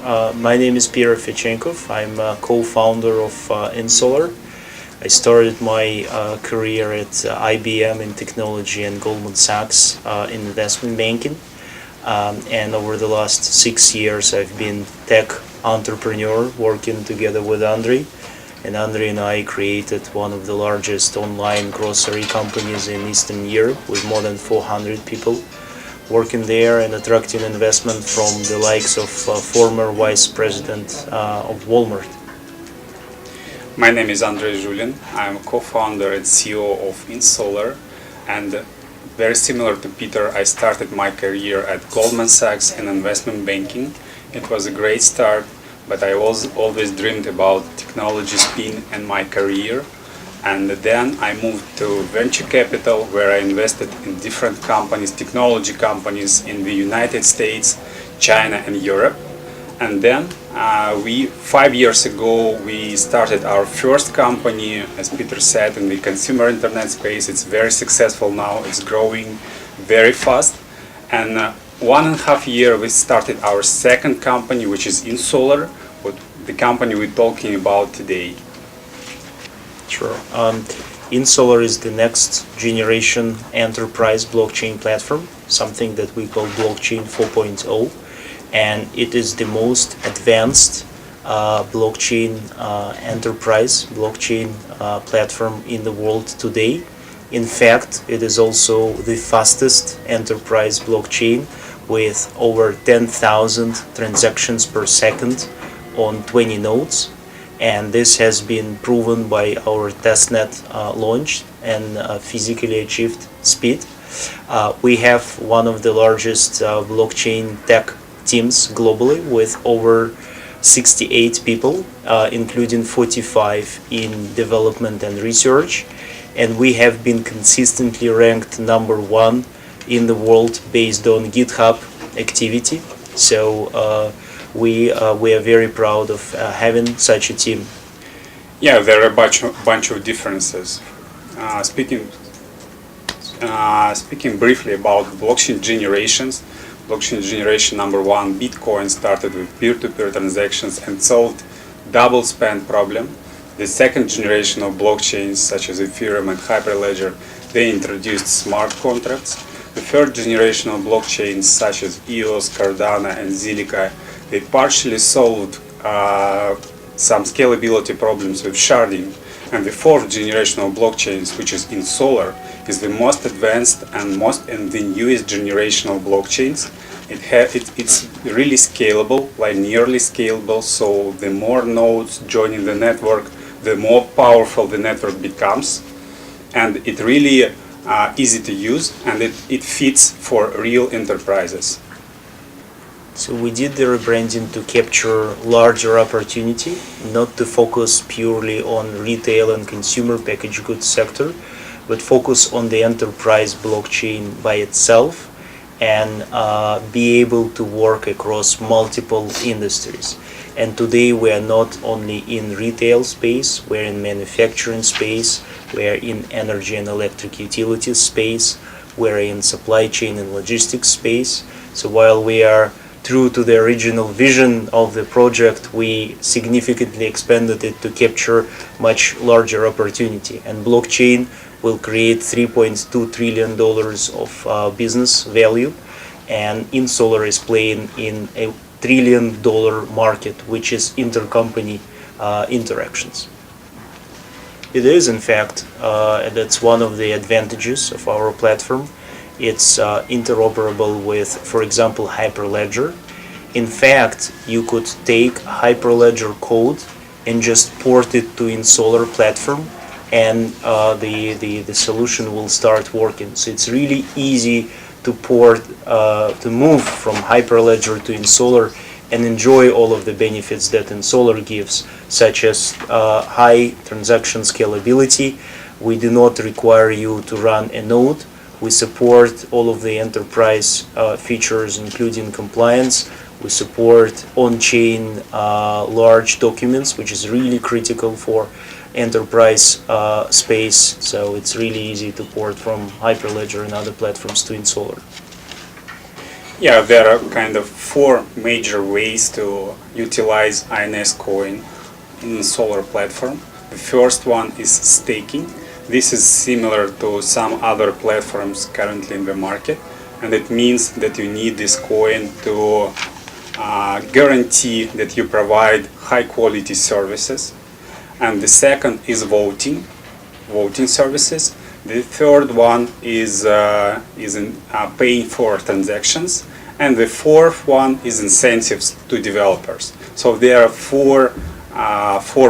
My name is Peter Fechenkov. I'm a co-founder of Insolar. I started my career at IBM in technology and Goldman Sachs in investment banking. And over the last 6 years, I've been tech entrepreneur working together with Andrei. And Andrei and I created one of the largest online grocery companies in Eastern Europe with more than 400 people working there and attracting investment from the likes of former vice president of Walmart. My name is Andrei Julin. I'm a co-founder and CEO of Insolar, and very similar to Peter, I started my career at Goldman Sachs in investment banking. It was a great start, but I always dreamed about technology spin and my career. And then I moved to venture capital, where I invested in different companies, technology companies in the United States, China and Europe. And then 5 years ago, we started our first company, as Peter said, in the consumer internet space. It's very successful now, it's growing very fast. And 1.5 years we started our second company, which is Insolar, the company we're talking about today. Sure. Insolar is the next generation enterprise blockchain platform, something that we call blockchain 4.0, and it is the most advanced blockchain enterprise blockchain platform in the world today. In fact, it is also the fastest enterprise blockchain with over 10,000 transactions per second on 20 nodes. And this has been proven by our testnet launch and physically achieved speed. We have one of the largest blockchain tech teams globally with over 68 people, including 45 in development and research. And we have been consistently ranked #1 in the world based on GitHub activity. So we are very proud of having such a team. Yeah, there are a bunch of differences. Speaking briefly about blockchain generations, blockchain generation #1, Bitcoin started with peer-to-peer transactions and solved double spend problem. The second generation of blockchains, such as Ethereum and Hyperledger, they introduced smart contracts. The third generation of blockchains, such as EOS, Cardano and Zilliqa, they partially solved some scalability problems with sharding. And the fourth generation of blockchains, which is Insolar, is the most advanced and the newest generation of blockchains. It's really scalable, linearly scalable, so the more nodes joining the network, the more powerful the network becomes. And it really easy to use, and it fits for real enterprises. So we did the rebranding to capture larger opportunity, not to focus purely on retail and consumer packaged goods sector, but focus on the enterprise blockchain by itself and be able to work across multiple industries. And today we are not only in retail space, we're in manufacturing space, we're in energy and electric utilities space, we're in supply chain and logistics space. So while we are true to the original vision of the project, we significantly expanded it to capture much larger opportunity. And blockchain will create $3.2 trillion of business value, and Insolar is playing in a $1 trillion market, which is intercompany interactions. It is, in fact, that's one of the advantages of our platform. It's interoperable with, for example, Hyperledger. In fact, you could take Hyperledger code and just port it to Insolar platform, and the solution will start working. So it's really easy to move from Hyperledger to Insolar and enjoy all of the benefits that Insolar gives, such as high transaction scalability. We do not require you to run a node. We support all of the enterprise features, including compliance. We support on-chain large documents, which is really critical for enterprise space. So it's really easy to port from Hyperledger and other platforms to Insolar. Yeah, there are kind of four major ways to utilize INS coin in solar platform. The first one is staking. This is similar to some other platforms currently in the market, and it means that you need this coin to guarantee that you provide high quality services. And the second is voting services. The third one is paying for transactions, and the fourth one is incentives to developers. So there are four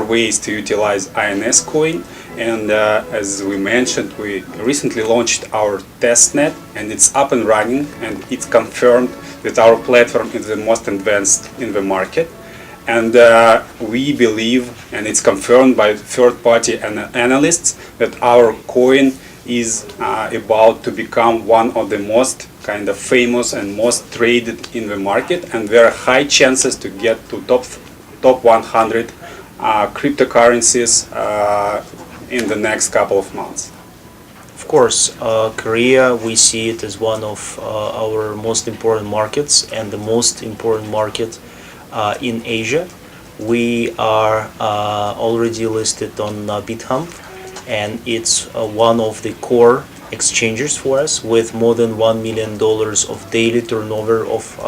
ways to utilize INS coin, and as we mentioned, we recently launched our testnet, and it's up and running, and it's confirmed that our platform is the most advanced in the market. And we believe, and it's confirmed by third-party analysts, that our coin is about to become one of the most kind of famous and most traded in the market, and there are high chances to get to top 100 cryptocurrencies in the next couple of months. Of course, Korea, we see it as one of our most important markets and the most important market in Asia. We are already listed on BitHump, and it's one of the core exchanges for us, with more than $1 million of daily turnover of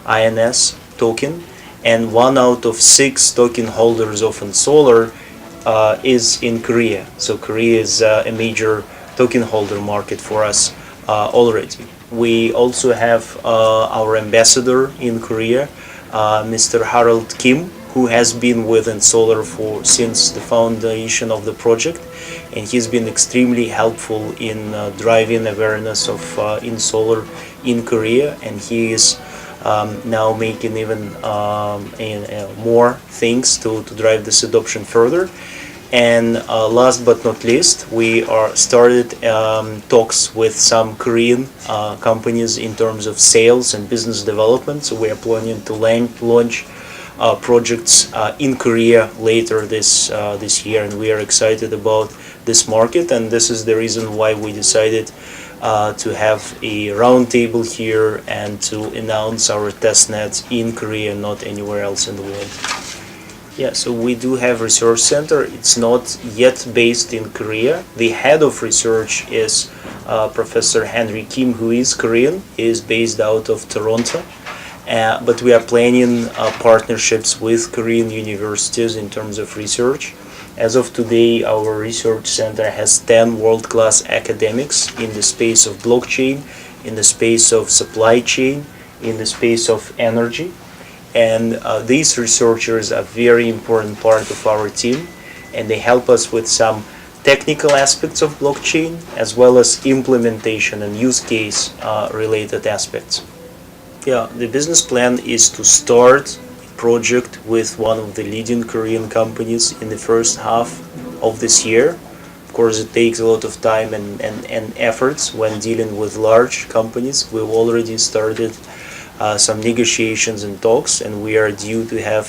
INS token, and 1 out of 6 token holders of Insolar is in Korea. So Korea is a major token holder market for us already. We also have our ambassador in Korea, Mr. Harold Kim, who has been with Insolar since the foundation of the project, and he's been extremely helpful in driving awareness of Insolar in Korea, and he is now making even more things to drive this adoption further. And last but not least, we started talks with some Korean companies in terms of sales and business development. So we are planning to launch projects in Korea later this year, and we are excited about this market. And this is the reason why we decided to have a roundtable here and to announce our testnet in Korea, not anywhere else in the world. Yeah, so we do have research center. It's not yet based in Korea. The head of research is Professor Henry Kim, who is Korean. He is based out of Toronto. But we are planning partnerships with Korean universities in terms of research. As of today, our research center has 10 world-class academics in the space of blockchain, in the space of supply chain, in the space of energy. And these researchers are a very important part of our team, and they help us with some technical aspects of blockchain, as well as implementation and use case related aspects. Yeah, the business plan is to start a project with one of the leading Korean companies in the first half of this year. Of course, it takes a lot of time and efforts when dealing with large companies. We've already started some negotiations and talks, and we are due to have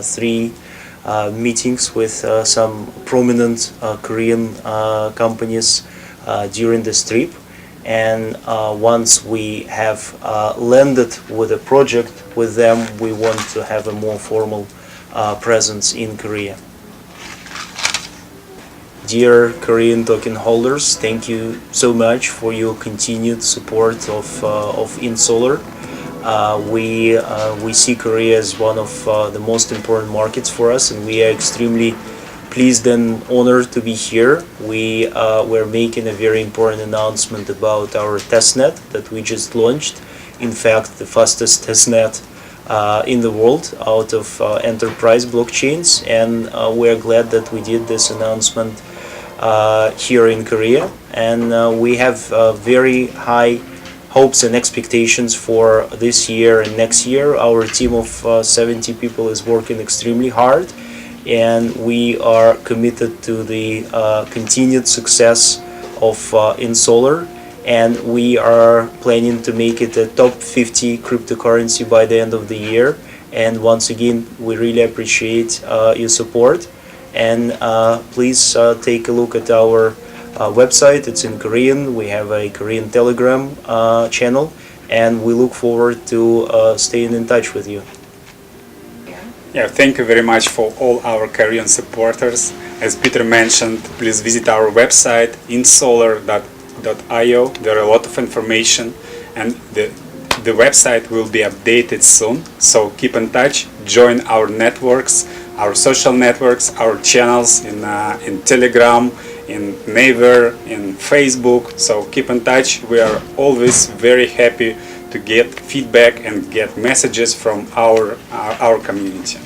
3 meetings with some prominent Korean companies during this trip. And once we have landed with a project with them, we want to have a more formal presence in Korea. Dear Korean token holders, thank you so much for your continued support of Insolar. We see Korea as one of the most important markets for us, and we are extremely pleased and honored to be here. We're making a very important announcement about our testnet that we just launched. In fact, the fastest testnet in the world out of enterprise blockchains, and we're glad that we did this announcement here in Korea, and we have very high hopes and expectations for this year and next year. Our team of 70 people is working extremely hard, and we are committed to the continued success of Insolar, and we are planning to make it a top 50 cryptocurrency by the end of the year. And once again, we really appreciate your support, and please take a look at our website. It's in Korean. We have a Korean Telegram channel, and we look forward to staying in touch with you. Yeah, thank you very much for all our Korean supporters. As Peter mentioned, please visit our website insolar.io. There are a lot of information, and the website will be updated soon. So keep in touch, join our networks, our social networks, our channels in Telegram, in Naver, in Facebook. So keep in touch. We are always very happy to get feedback and get messages from our community.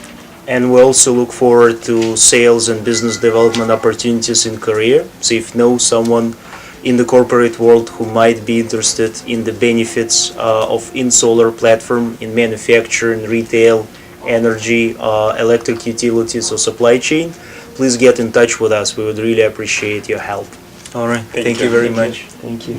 And we also look forward to sales and business development opportunities in Korea. So if you know someone in the corporate world who might be interested in the benefits of Insolar platform in manufacturing, retail, energy, electric utilities or supply chain, please get in touch with us. We would really appreciate your help. All right. Thank you very much. Thank you.